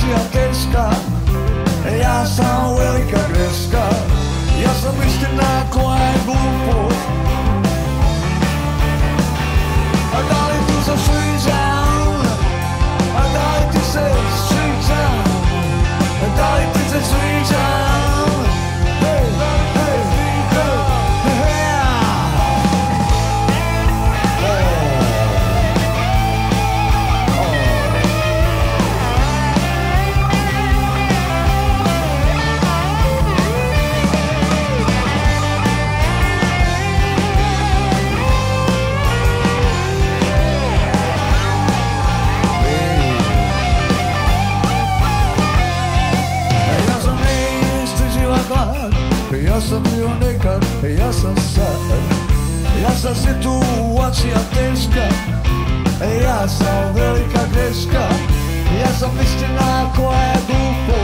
situacija teška, ja sam velika greška, ja sam istina koja je glupost. A da li ti se sviđam? A da li ti se sviđam? Da li ti se sviđam? Hej, hej, hej, hej. Ja sam bio nekad, ja sam sad, ja sam situacija teška, ja sam velika greška, ja sam istina koja je glupo.